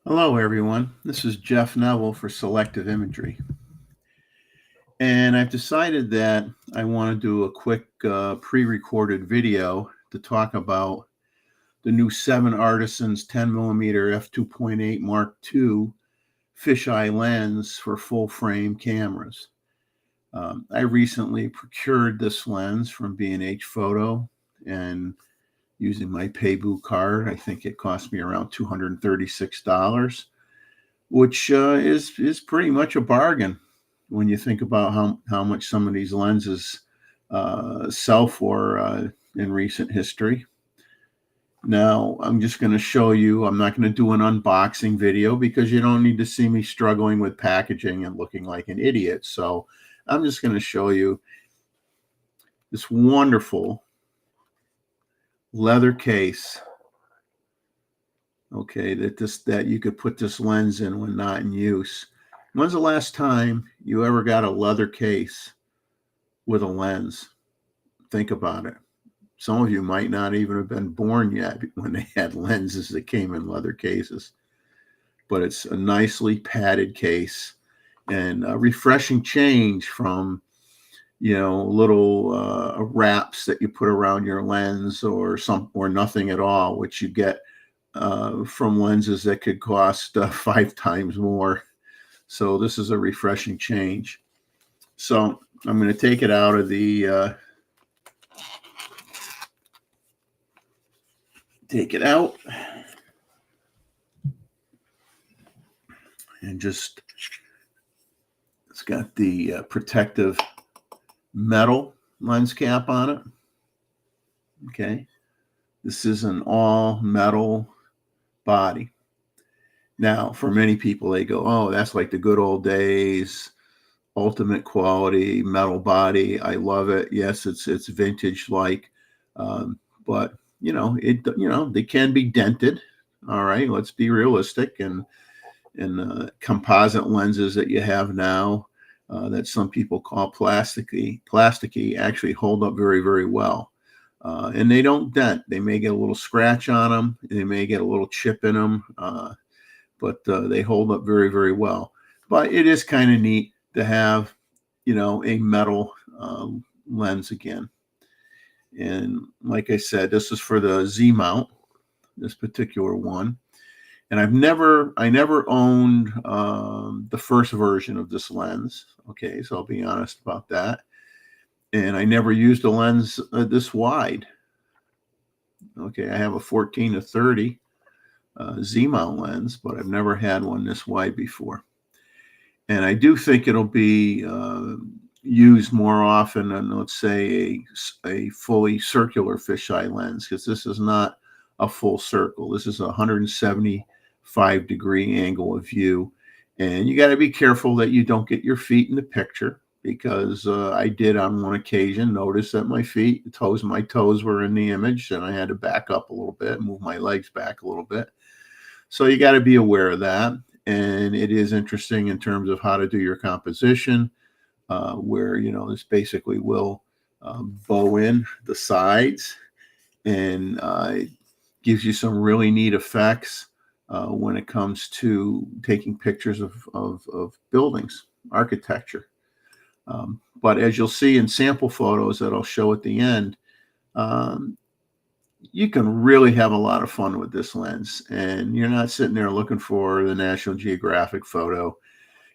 Hello, everyone. This is Jeff Neville for Selective Imagery. And I've decided that I want to do a quick pre-recorded video to talk about the new 7Artisans 10mm f2.8 Mark II fisheye lens for full-frame cameras. I recently procured this lens from B&H Photo, and using my Paybu card, I think it cost me around $236. Which is pretty much a bargain when you think about how much some of these lenses sell for in recent history. Now, I'm just going to show you, I'm not going to do an unboxing video because you don't need to see me struggling with packaging and looking like an idiot. So I'm just going to show you this wonderful leather case. Okay, that you could put this lens in when not in use. When's the last time you ever got a leather case with a lens? Think about it. Some of you might not even have been born yet when they had lenses that came in leather cases. But it's a nicely padded case and a refreshing change from, little wraps that you put around your lens or nothing at all, which you get from lenses that could cost 5 times more. So this is a refreshing change. So I'm going to take it out of the take it out and just, it's got the protective metal lens cap on it. Okay, this is an all metal body. Now, for many people, they go, oh, that's like the good old days, ultimate quality metal body. I love it. Yes, it's vintage like, but they can be dented. All right, let's be realistic. And composite lenses that you have now, that some people call plasticky, actually hold up very, very well. And they don't dent. They may get a little scratch on them. They may get a little chip in them, but they hold up very, very well. But it is kind of neat to have, a metal lens again. And like I said, this is for the Z mount, this particular one. And I never owned the first version of this lens. Okay, so I'll be honest about that. And I never used a lens this wide. Okay, I have a 14-30 Z-mount lens, but I've never had one this wide before. And I do think it'll be used more often than, let's say, a fully circular fisheye lens, because this is not a full circle. This is a 175-degree angle of view. And you got to be careful that you don't get your feet in the picture, because I did on one occasion notice that my toes were in the image, and I had to back up a little bit, move my legs back a little bit. So you got to be aware of that. And it is interesting in terms of how to do your composition, where, this basically will bow in the sides, and it gives you some really neat effects when it comes to taking pictures of buildings, architecture. But as you'll see in sample photos that I'll show at the end, you can really have a lot of fun with this lens, and you're not sitting there looking for the National Geographic photo.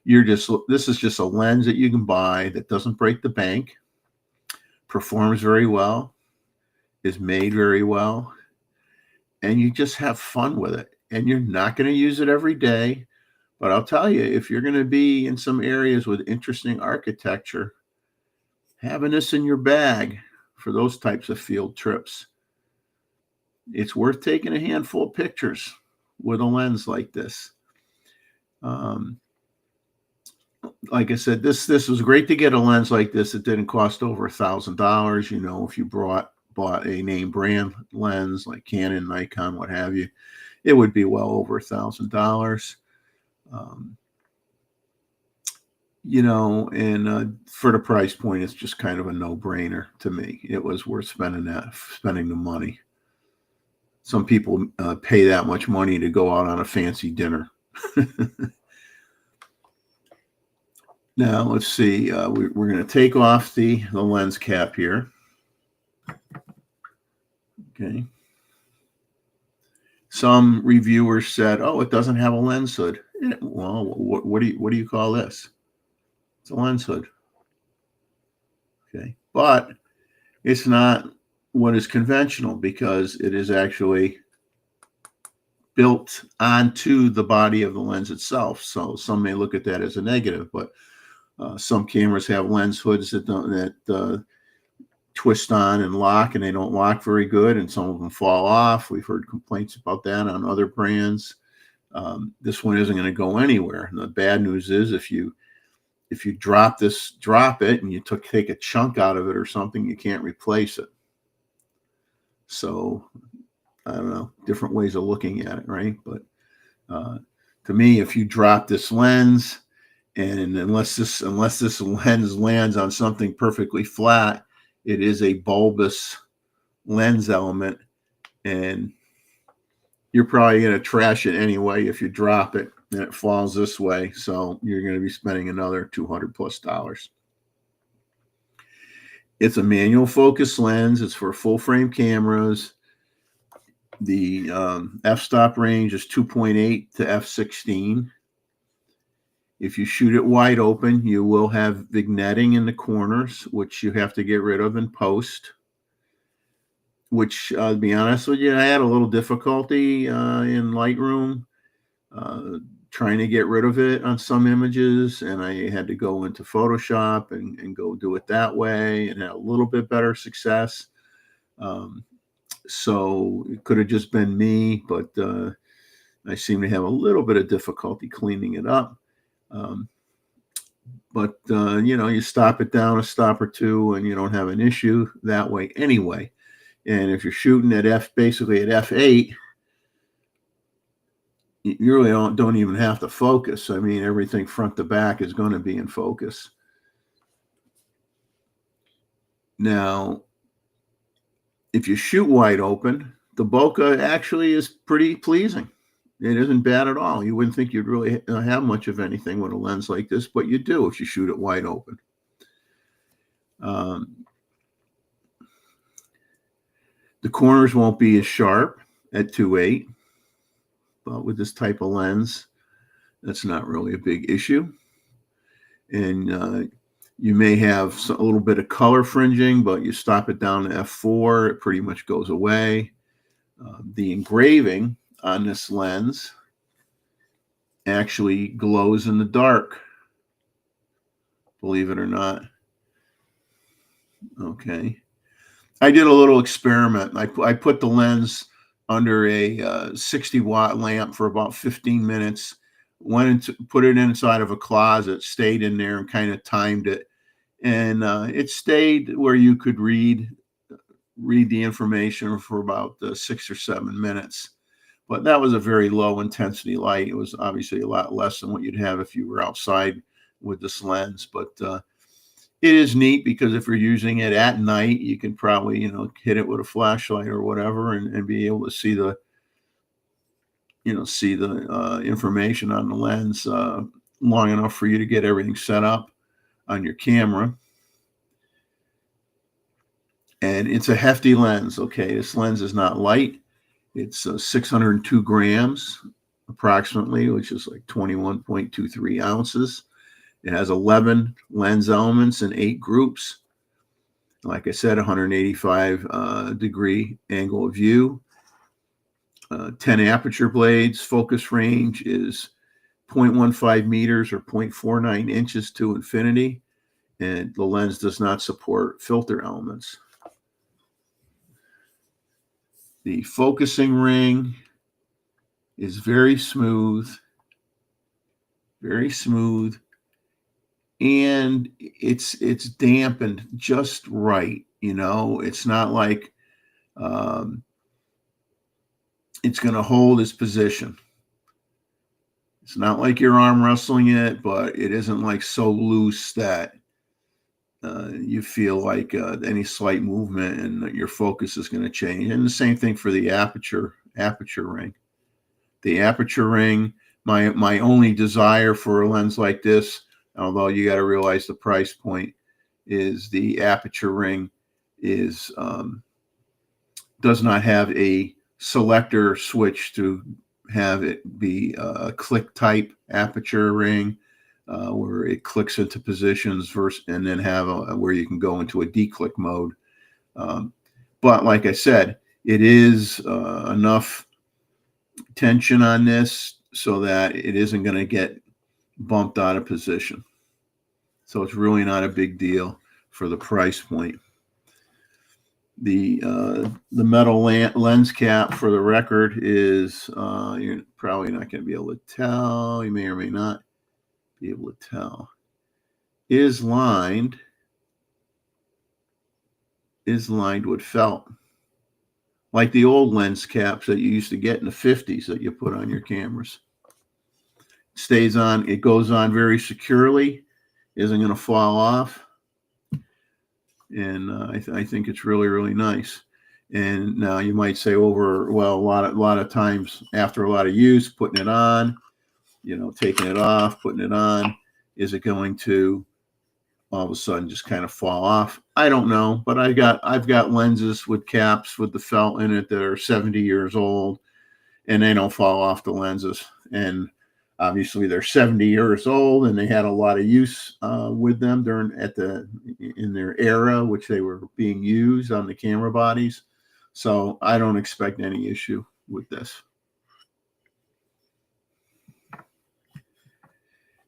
This is just a lens that you can buy that doesn't break the bank, performs very well, is made very well, and you just have fun with it. And you're not going to use it every day, but I'll tell you, if you're going to be in some areas with interesting architecture, having this in your bag for those types of field trips, it's worth taking a handful of pictures with a lens like this. Like I said, this was great to get a lens like this. It didn't cost over $1,000. If you bought a name brand lens like Canon, Nikon, what have you, it would be well over $1,000. And for the price point, it's just kind of a no-brainer to me. It was worth spending the money. Some people pay that much money to go out on a fancy dinner. Now, let's see. We're going to take off the lens cap here. Okay. Some reviewers said, "Oh, it doesn't have a lens hood." Well, what do you call this? It's a lens hood. Okay, but it's not what is conventional because it is actually built onto the body of the lens itself. So some may look at that as a negative, but some cameras have lens hoods that twist on and lock, and they don't lock very good, and some of them fall off. We've heard complaints about that on other brands. This one isn't going to go anywhere. And the bad news is if you drop it, and you take a chunk out of it or something, you can't replace it. So I don't know, different ways of looking at it, right? But to me, if you drop this lens, and unless this lens lands on something perfectly flat, it is a bulbous lens element, and you're probably going to trash it anyway if you drop it and it falls this way. So you're going to be spending another $200+. It's a manual focus lens. It's for full frame cameras. The f-stop range is 2.8 to f16. If you shoot it wide open, you will have vignetting in the corners, which you have to get rid of in post. Which, to be honest with you, I had a little difficulty in Lightroom trying to get rid of it on some images, and I had to go into Photoshop and go do it that way, and had a little bit better success. So it could have just been me, but I seem to have a little bit of difficulty cleaning it up. But you stop it down a stop or two, and you don't have an issue that way anyway. And if you're shooting at basically at f8, you really don't even have to focus. I mean, everything front to back is going to be in focus. Now, if you shoot wide open, the bokeh actually is pretty pleasing. It isn't bad at all. You wouldn't think you'd really have much of anything with a lens like this, but you do if you shoot it wide open. The corners won't be as sharp at 2.8, but with this type of lens, that's not really a big issue. And you may have a little bit of color fringing, but you stop it down to f4, it pretty much goes away. The engraving on this lens actually glows in the dark, believe it or not. Okay. I did a little experiment. I put the lens under a 60-watt lamp for about 15 minutes, put it inside of a closet, stayed in there and kind of timed it. And it stayed where you could read the information for about 6 or 7 minutes. But that was a very low intensity light. It was obviously a lot less than what you'd have if you were outside with this lens. But it is neat because if you're using it at night, you can probably, hit it with a flashlight or whatever and be able to see the information on the lens long enough for you to get everything set up on your camera. And it's a hefty lens. Okay, this lens is not light. It's 602 grams approximately, which is like 21.23 ounces. It has 11 lens elements in 8 groups. Like I said, 185 degree angle of view. 10 aperture blades. Focus range is 0.15 meters or 0.49 inches to infinity. And the lens does not support filter elements. The focusing ring is very smooth, and it's dampened just right. It's not like it's going to hold its position. It's not like you're arm wrestling it, but it isn't like so loose that you feel like any slight movement and your focus is going to change. And the same thing for the aperture ring. The aperture ring My only desire for a lens like this, although you got to realize the price point, is the aperture ring is does not have a selector switch to have it be a click type aperture ring, where it clicks into positions versus, and then have where you can go into a declick mode. But like I said, it is enough tension on this so that it isn't going to get bumped out of position. So it's really not a big deal for the price point. The metal lens cap, for the record, is you're probably not going to be able to tell. You may or may not be able to tell. Is lined with felt, like the old lens caps that you used to get in the 50s that you put on your cameras. It stays on. It goes on very securely. Isn't going to fall off. And I think it's really, really nice. And now you might say, a lot of times after a lot of use, putting it on, taking it off, putting it on, is it going to all of a sudden just kind of fall off? I don't know, but I've got lenses with caps with the felt in it that are 70 years old, and they don't fall off the lenses. And obviously they're 70 years old, and they had a lot of use with them in their era, which they were being used on the camera bodies. So I don't expect any issue with this.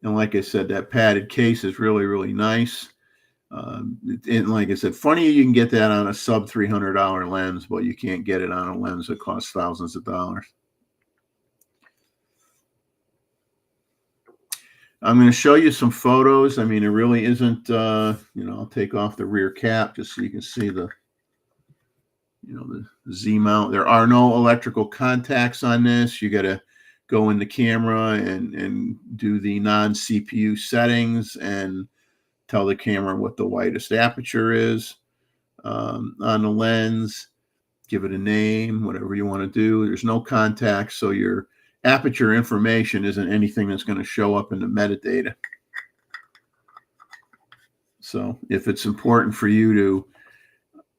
And like I said, that padded case is really, really nice. And like I said, funny you can get that on a sub $300 lens, but you can't get it on a lens that costs thousands of dollars. I'm going to show you some photos. I mean, it really isn't, I'll take off the rear cap just so you can see the Z mount. There are no electrical contacts on this. You got to go in the camera and do the non-CPU settings and tell the camera what the widest aperture is on the lens. Give it a name, whatever you want to do. There's no contacts, so your aperture information isn't anything that's going to show up in the metadata. So if it's important for you to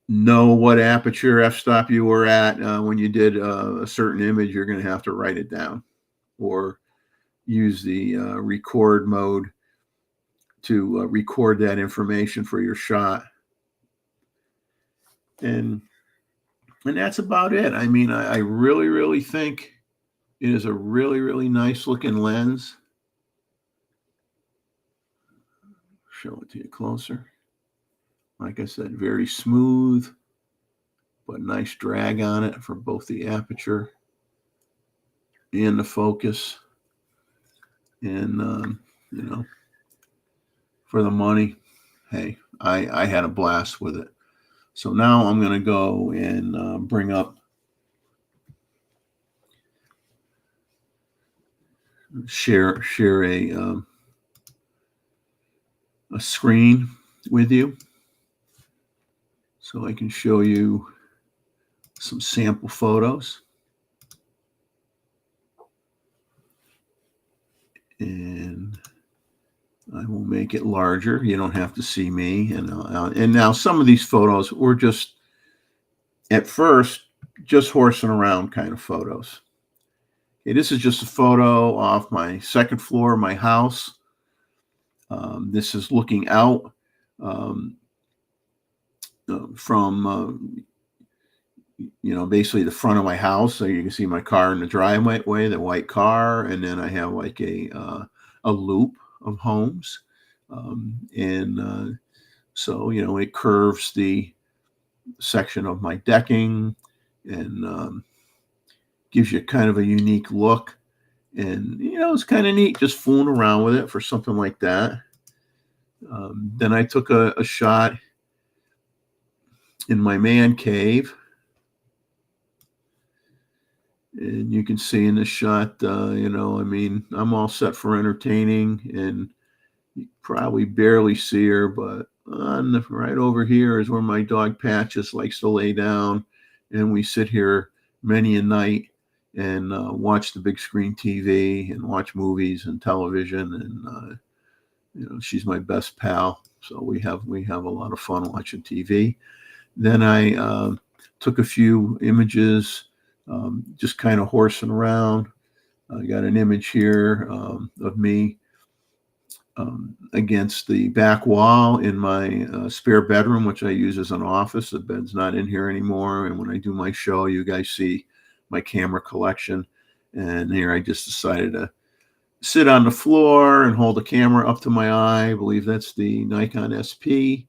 know what aperture f-stop you were at when you did a certain image, you're going to have to write it down or use the record mode to record that information for your shot. And that's about it. I mean, I really, really think it is a really, really nice looking lens. Show it to you closer. Like I said, very smooth, but nice drag on it for both the aperture and the focus. And, for the money, hey, I had a blast with it. So now I'm going to go and bring up, share a screen with you so I can show you some sample photos. And I will make it larger. You don't have to see me. And now some of these photos were just, at first, just horsing around kind of photos. Okay, this is just a photo off my second floor of my house. This is looking out from, basically the front of my house. So you can see my car in the driveway, the white car. And then I have like a loop of homes. So, it curves the section of my decking and gives you kind of a unique look. And, it's kind of neat just fooling around with it for something like that. Then I took a shot in my man cave. And you can see in this shot, I'm all set for entertaining, and you probably barely see her, but right over here is where my dog Patches likes to lay down, and we sit here many a night and watch the big screen TV and watch movies and television. And she's my best pal, so we have a lot of fun watching TV. Then I took a few images, just kind of horsing around. I got an image here of me against the back wall in my spare bedroom, which I use as an office. The bed's not in here anymore. And when I do my show, you guys see my camera collection. And here I just decided to sit on the floor and hold the camera up to my eye. I believe that's the Nikon SP.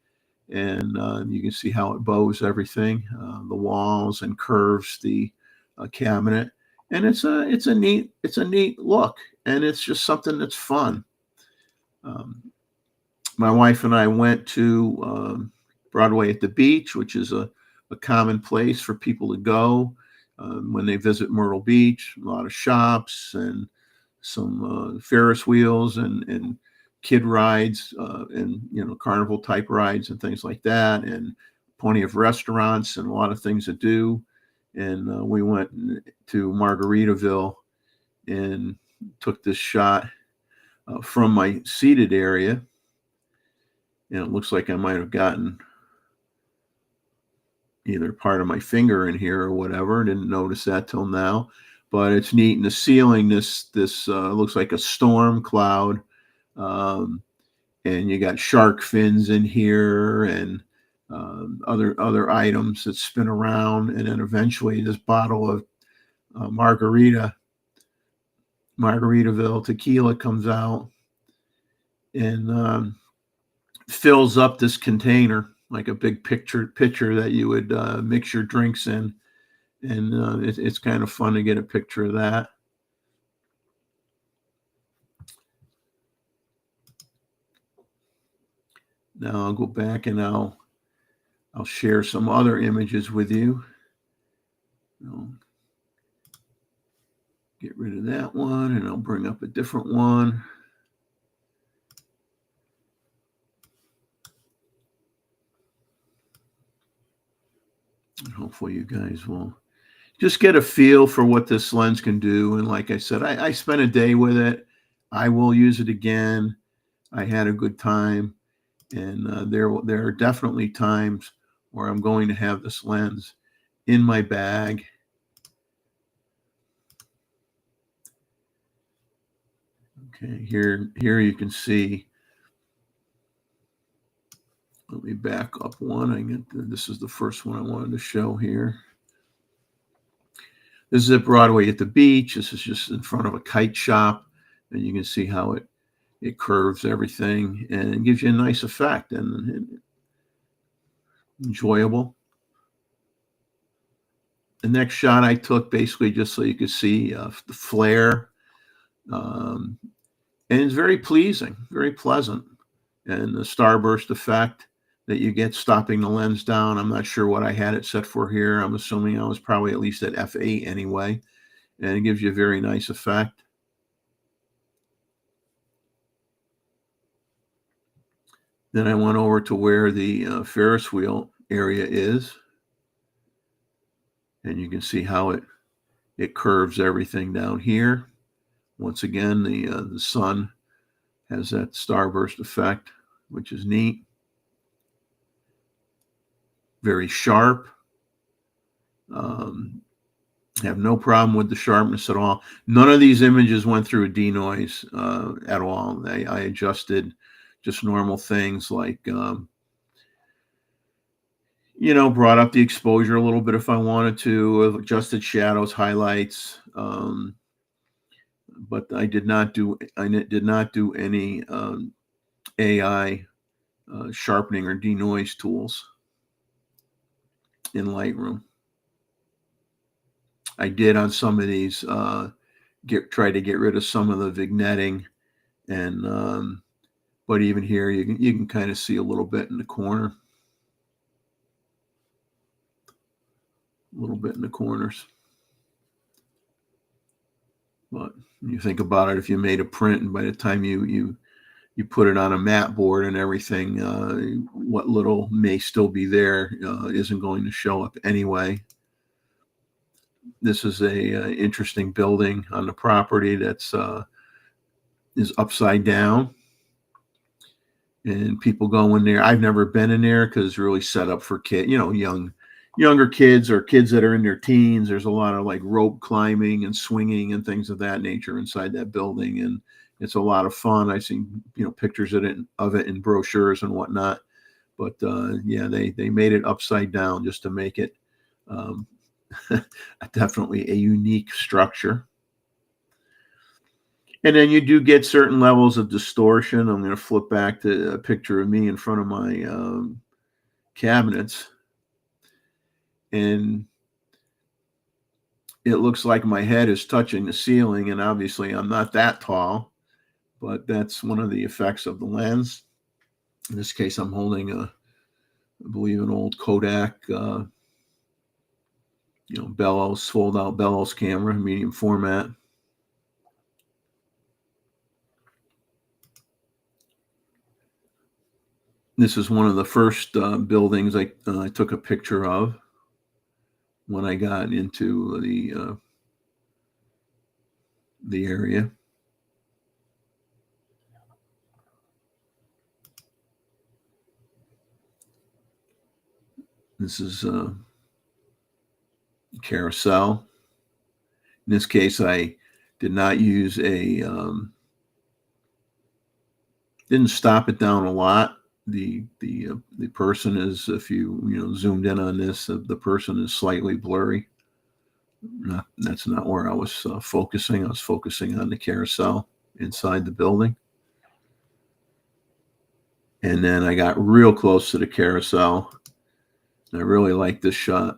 And you can see how it bows everything, the walls, and curves the cabinet. And it's a neat look, and it's just something that's fun. My wife and I went to Broadway at the Beach, which is a common place for people to go when they visit Myrtle Beach. A lot of shops and some Ferris wheels and kid rides and carnival type rides and things like that, and plenty of restaurants and a lot of things to do. And we went to Margaritaville and took this shot from my seated area. And it looks like I might have gotten either part of my finger in here or whatever. Didn't notice that till now, but it's neat. In the ceiling, this looks like a storm cloud, and you got shark fins in here and other items that spin around, and then eventually this bottle of Margaritaville tequila comes out and fills up this container like a big pitcher that you would mix your drinks in. And it's kind of fun to get a picture of that. Now I'll go back and I'll share some other images with you. I'll get rid of that one, and I'll bring up a different one. And hopefully you guys will just get a feel for what this lens can do. And like I said, I spent a day with it. I will use it again. I had a good time. And there are definitely times where I'm going to have this lens in my bag. Okay, here you can see. Let me back up one. This is the first one I wanted to show here. This is at Broadway at the Beach. This is just in front of a kite shop, and you can see how it curves everything, and it gives you a nice effect and enjoyable. The next shot I took basically just so you could see the flare, and it's very pleasing, very pleasant, and the starburst effect that you get stopping the lens down. I'm not sure what I had it set for here. I'm assuming I was probably at least at f8 anyway, and it gives you a very nice effect. Then I went over to where the Ferris wheel area is, and you can see how it curves everything down here. Once again, the sun has that starburst effect, which is neat. Very sharp. Have no problem with the sharpness at all. None of these images went through a denoise at all. I adjusted just normal things like, brought up the exposure a little bit if I wanted to, adjusted shadows, highlights, but I did not do any AI sharpening or denoise tools in Lightroom. I did on some of these try to get rid of some of the vignetting, and but even here you can kind of see a little bit in the corner, a little bit in the corners. But when you think about it, if you made a print and by the time you put it on a mat board and everything, what little may still be there isn't going to show up anyway. This is a interesting building on the property that's is upside down, and people go in there. I've never been in there because it's really set up for kids, younger kids or kids that are in their teens. There's a lot of like rope climbing and swinging and things of that nature inside that building, and it's a lot of fun. I've seen pictures of it in brochures and whatnot. But yeah, they made it upside down just to make it definitely a unique structure. And then you do get certain levels of distortion. I'm going to flip back to a picture of me in front of my cabinets. And it looks like my head is touching the ceiling. And obviously, I'm not that tall, but that's one of the effects of the lens. In this case, I'm holding I believe, an old Kodak, bellows, fold-out bellows camera, medium format. This is one of the first buildings I took a picture of when I got into the area. This is a carousel. In this case, I did not use didn't stop it down a lot. The person is, if you zoomed in on this, the person is slightly blurry. That's not where I was focusing. I was focusing on the carousel inside the building. And then I got real close to the carousel. I really like this shot.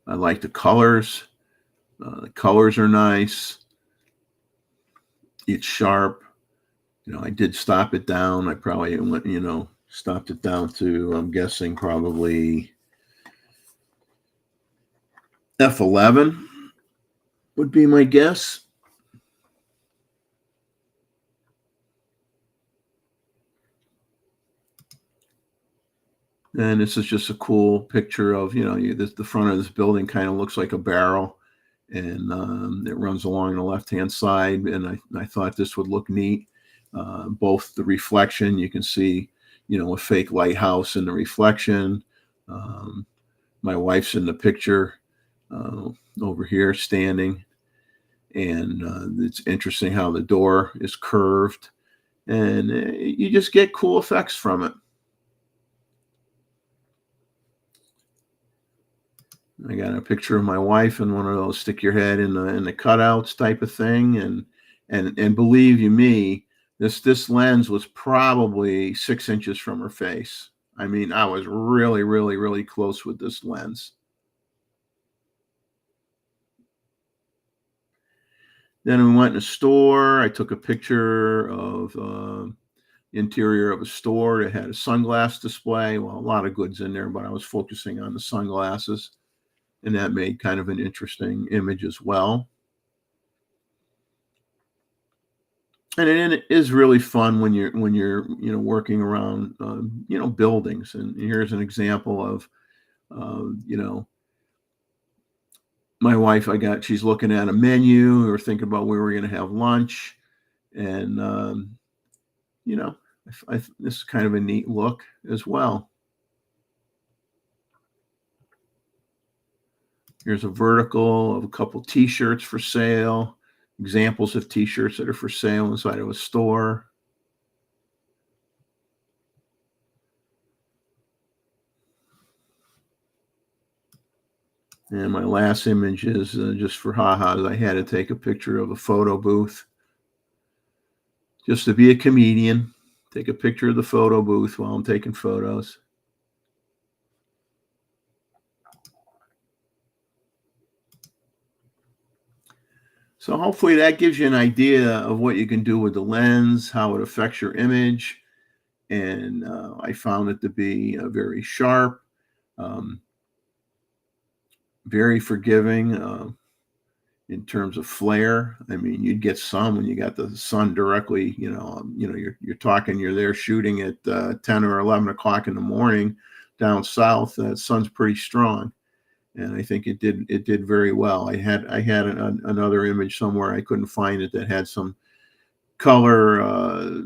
I like the colors. The colors are nice. It's sharp. I did stop it down. I probably went, stopped it down to, I'm guessing, probably f11 would be my guess. And this is just a cool picture of, the front of this building kind of looks like a barrel, and it runs along the left-hand side. And I thought this would look neat. Both the reflection, you can see, a fake lighthouse in the reflection. My wife's in the picture over here standing. And it's interesting how the door is curved. And you just get cool effects from it. I got a picture of my wife in one of those stick your head in the cutouts type of thing, and believe you me, this lens was probably 6 inches from her face. I mean, I was really, really, really close with this lens. Then we went in a store. I took a picture of interior of a store that had a sunglass display. Well, a lot of goods in there, but I was focusing on the sunglasses. And that made kind of an interesting image as well. And it is really fun when you're working around buildings. And here's an example of my wife. She's looking at a menu. We were thinking about where we're going to have lunch, and this is kind of a neat look as well. Here's a vertical of a couple t-shirts for sale, examples of t-shirts that are for sale inside of a store. And my last image is just for ha-has. I had to take a picture of a photo booth. Just to be a comedian, take a picture of the photo booth while I'm taking photos. So hopefully that gives you an idea of what you can do with the lens, how it affects your image. And I found it to be very sharp, very forgiving in terms of flare. I mean, you'd get some when you got the sun directly, you're talking, you're there shooting at 10 or 11 o'clock in the morning down south. That sun's pretty strong. and I think it did very well. I had another image somewhere, I couldn't find it, that had some color,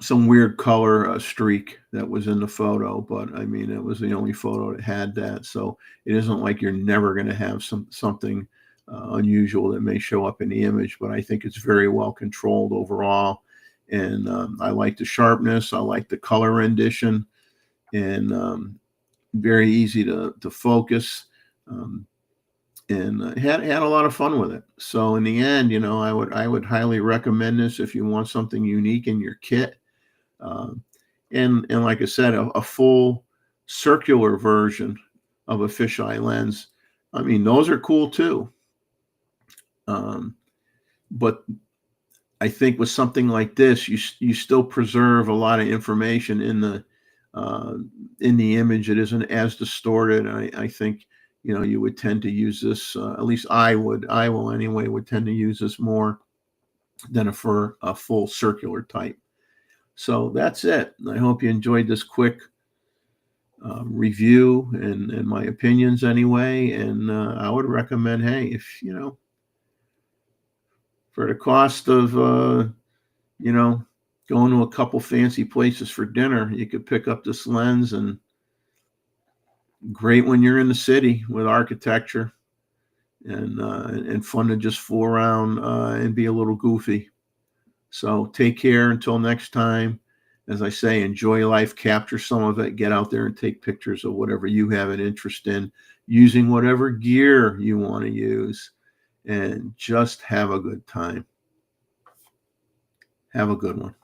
some weird color streak that was in the photo, but I mean, it was the only photo that had that. So it isn't like you're never going to have something unusual that may show up in the image, but I think it's very well controlled overall. And I like the sharpness, I like the color rendition, and very easy to focus. And had a lot of fun with it. So in the end, you know, I would highly recommend this if you want something unique in your kit. Um, and like I said, a full circular version of a fisheye lens, I mean, those are cool too. But I think with something like this, you still preserve a lot of information uh, in the image. It isn't as distorted. I think, you know, you would tend to use this. At least I will anyway. Would tend to use this more than for a full circular type. So that's it. I hope you enjoyed this quick review and my opinions anyway. And I would recommend, hey, if you know, for the cost of you know, going to a couple fancy places for dinner, you could pick up this lens, and great when you're in the city with architecture, and fun to just fool around and be a little goofy. So take care until next time. As I say, enjoy life, capture some of it, get out there and take pictures of whatever you have an interest in, using whatever gear you want to use, and just have a good time. Have a good one.